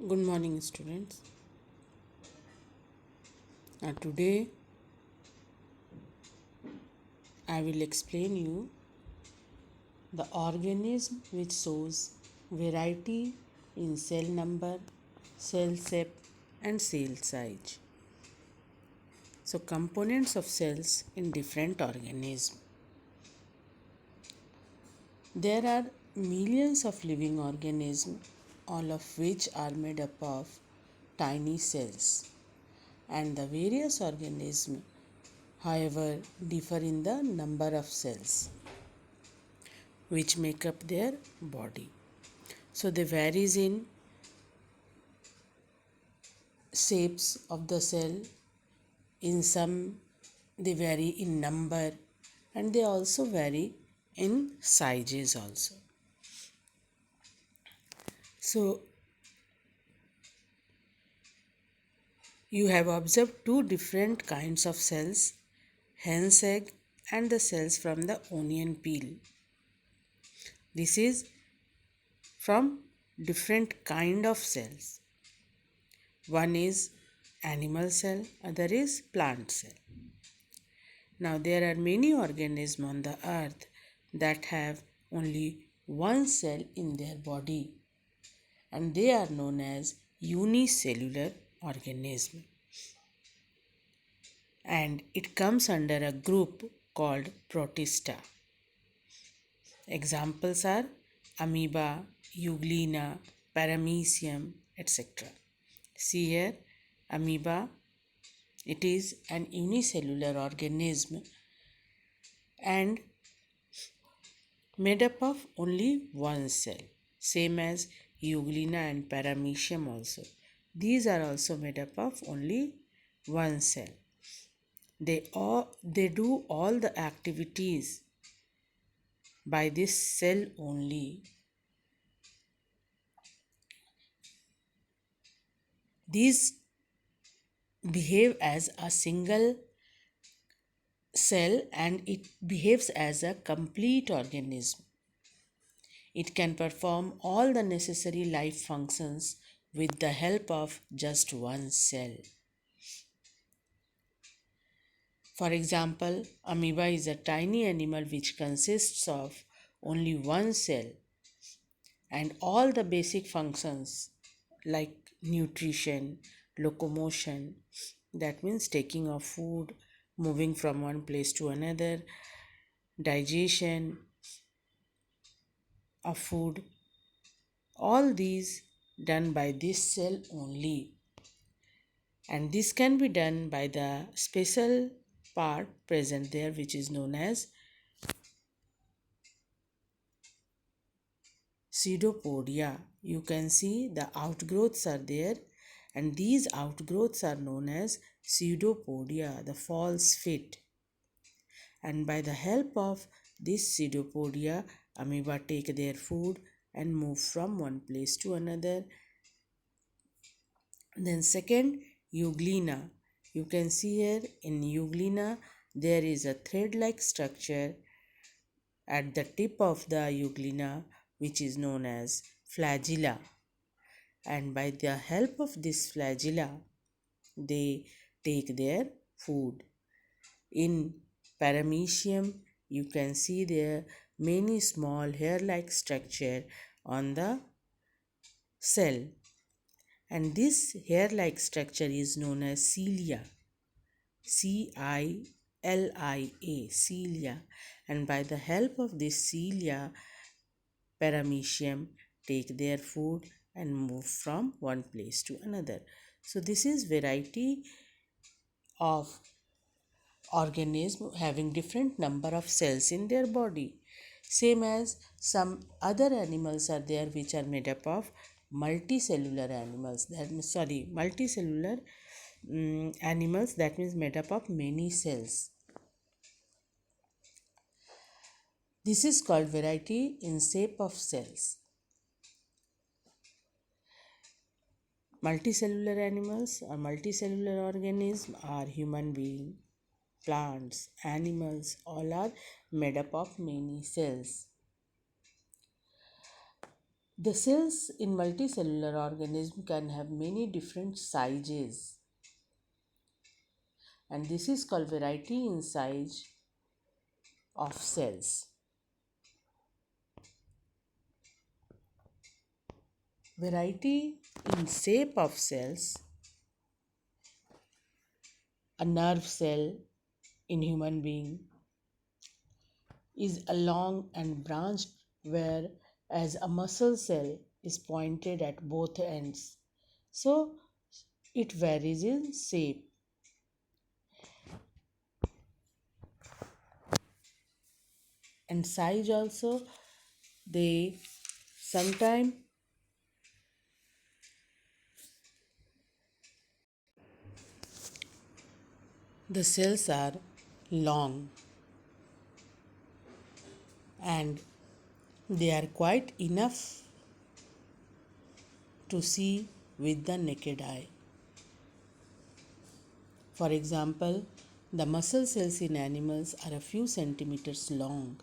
Good morning, students. Today I will explain you the organism which shows variety in cell number, cell shape, and cell size. So, components of cells in different organisms. There are millions of living organisms, all of which are made up of tiny cells, and the various organisms, however, differ in the number of cells which make up their body. So they varies in shapes of the cell, in some they vary in number, and they also vary in sizes also. So you have observed two different kinds of cells, hen's egg and the cells from the onion peel. This is from different kind of cells. One is animal cell, other is plant cell. Now there are many organisms on the earth that have only one cell in their body, and they are known as unicellular organism, and it comes under a group called protista. Examples are amoeba, euglena, paramecium, etc. See here, amoeba, it is an unicellular organism and made up of only one cell, same as euglena and paramecium also. These are also made up of only one cell. They do all the activities by this cell only. These behave as a single cell and it behaves as a complete organism. It can perform all the necessary life functions with the help of just one cell. For example, amoeba is a tiny animal which consists of only one cell, and all the basic functions like nutrition, locomotion, that means taking of food, moving from one place to another, digestion of food, all these done by this cell only. And this can be done by the special part present there which is known as pseudopodia. You can see the outgrowths are there, and these outgrowths are known as pseudopodia, the false feet. And by the help of this pseudopodia, amoeba take their food and move from one place to another. Then second, euglena. You can see here in euglena there is a thread-like structure at the tip of the euglena which is known as flagella, and by the help of this flagella they take their food. In paramecium you can see there many small hair-like structure on the cell, and this hair-like structure is known as cilia, cilia, cilia, and by the help of this cilia paramecium take their food and move from one place to another. So this is variety of organism having different number of cells in their body, same as some other animals are there which are made up of multicellular animals, that means multicellular animals, that means made up of many cells. This is called variety in shape of cells. Multicellular animals or multicellular organisms are human beings, plants, animals, all are made up of many cells. The cells in multicellular organism can have many different sizes, and this is called variety in size of cells. Variety in shape of cells. A nerve cell in human being is a long and branched, whereas a muscle cell is pointed at both ends. So it varies in shape. And size also. They sometimes the cells are long and they are quite enough to see with the naked eye. For example, the muscle cells in animals are a few centimeters long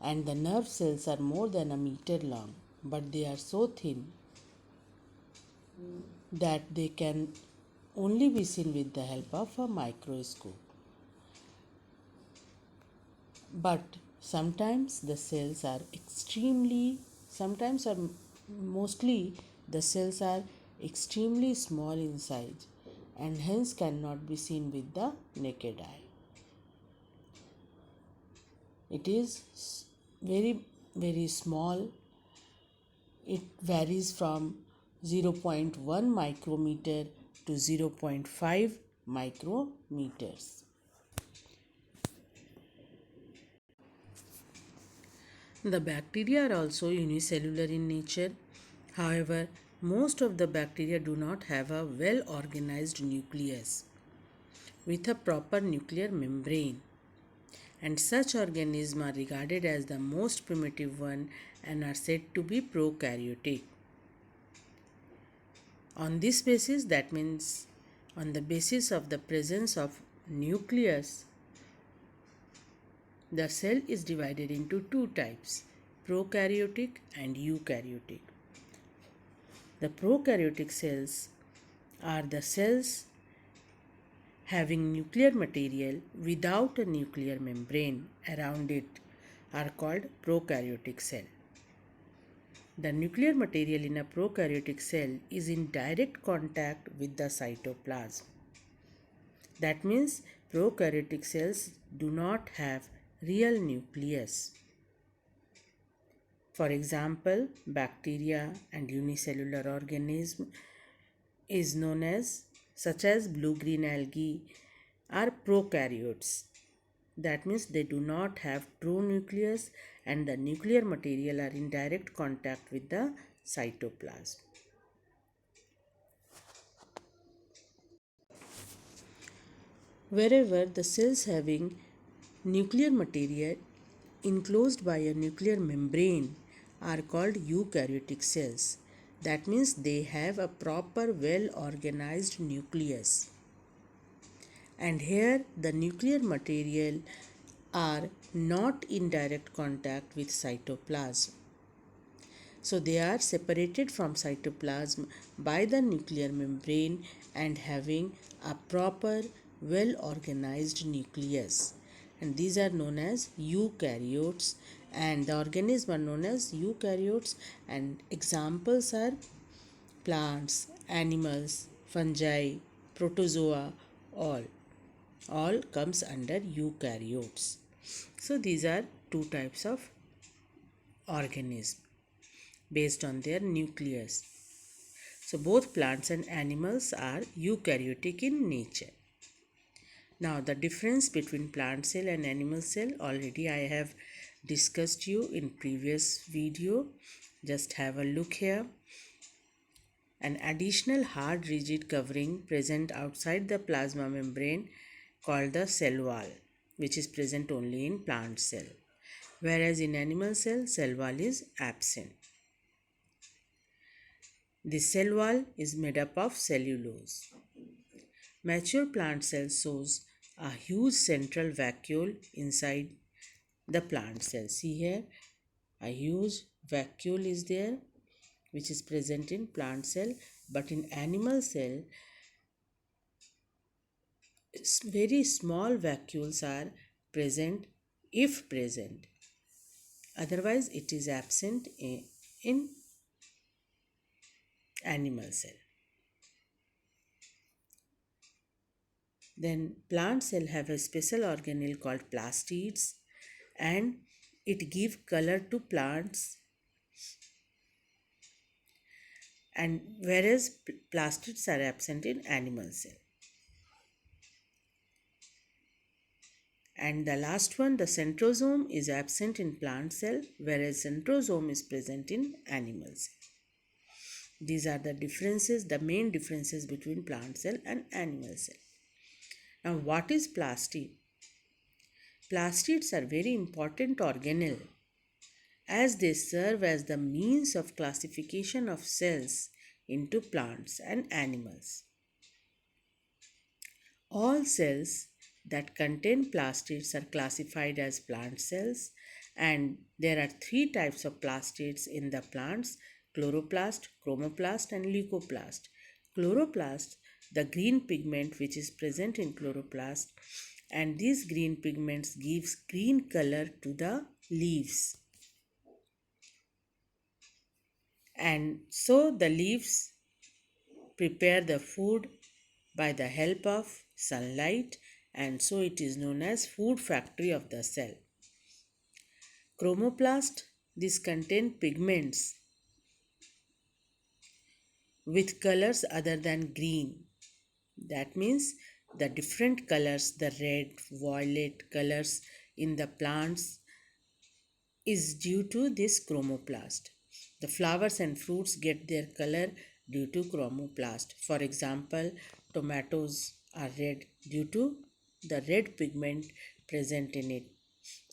and the nerve cells are more than a meter long, but they are so thin that they can only be seen with the help of a microscope. But sometimes the cells are sometimes or mostly the cells are extremely small in size and hence cannot be seen with the naked eye. It is very small. It varies from 0.1 micrometer to 0.5 micrometers. The bacteria are also unicellular in nature. However, most of the bacteria do not have a well organized nucleus with a proper nuclear membrane, and such organisms are regarded as the most primitive one and are said to be prokaryotic. On this basis, that means on the basis of the presence of nucleus, the cell is divided into two types, prokaryotic and eukaryotic. The prokaryotic cells are the cells having nuclear material without a nuclear membrane around it are called prokaryotic cell. The nuclear material in a prokaryotic cell is in direct contact with the cytoplasm. That means prokaryotic cells do not have real nucleus. For example, bacteria and unicellular organism is known as such as blue-green algae are prokaryotes. That means they do not have true nucleus and the nuclear material are in direct contact with the cytoplasm. Wherever the cells having nuclear material enclosed by a nuclear membrane are called eukaryotic cells. That means they have a proper well organized nucleus. And here the nuclear material are not in direct contact with cytoplasm. So they are separated from cytoplasm by the nuclear membrane and having a proper well organized nucleus. And these are known as eukaryotes, and the organisms are known as eukaryotes, and examples are plants, animals, fungi, protozoa, all comes under eukaryotes. So these are two types of organisms based on their nucleus. So both plants and animals are eukaryotic in nature. Now the difference between plant cell and animal cell already I have discussed you in previous video. Just have a look here. An additional hard rigid covering present outside the plasma membrane called the cell wall, which is present only in plant cell, whereas in animal cell wall is absent. The cell wall is made up of cellulose. Mature plant cell shows a huge central vacuole inside the plant cell. See here, a huge vacuole is there which is present in plant cell, but in animal cell very small vacuoles are present if present. Otherwise, it is absent in animal cell. Then plant cell have a special organelle called plastids, and it give color to plants, and whereas plastids are absent in animal cell. And the last one, the centrosome, is absent in plant cell, whereas centrosome is present in animal cell. These are the differences, the main differences between plant cell and animal cell. Now, what is plastid? Plastids are very important organelle as they serve as the means of classification of cells into plants and animals. All cells that contain plastids are classified as plant cells, and there are three types of plastids in the plants: chloroplast, chromoplast, and leucoplast. Chloroplast, the green pigment which is present in chloroplast, and these green pigments gives green color to the leaves. And so the leaves prepare the food by the help of sunlight, and so it is known as food factory of the cell. Chromoplast, these contain pigments with colors other than green. That means the different colors, the red, violet colors in the plants is due to this chromoplast. The flowers and fruits get their color due to chromoplast. For example, tomatoes are red due to the red pigment present in it.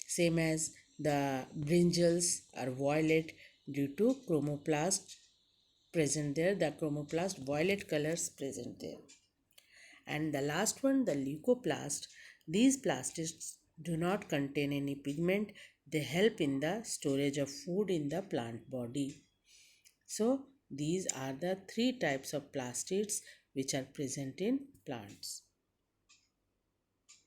Same as the brinjals are violet due to chromoplast present there, the chromoplast violet colors present there. And the last one, the leucoplast, these plastids do not contain any pigment. They help in the storage of food in the plant body. So these are the three types of plastids which are present in plants.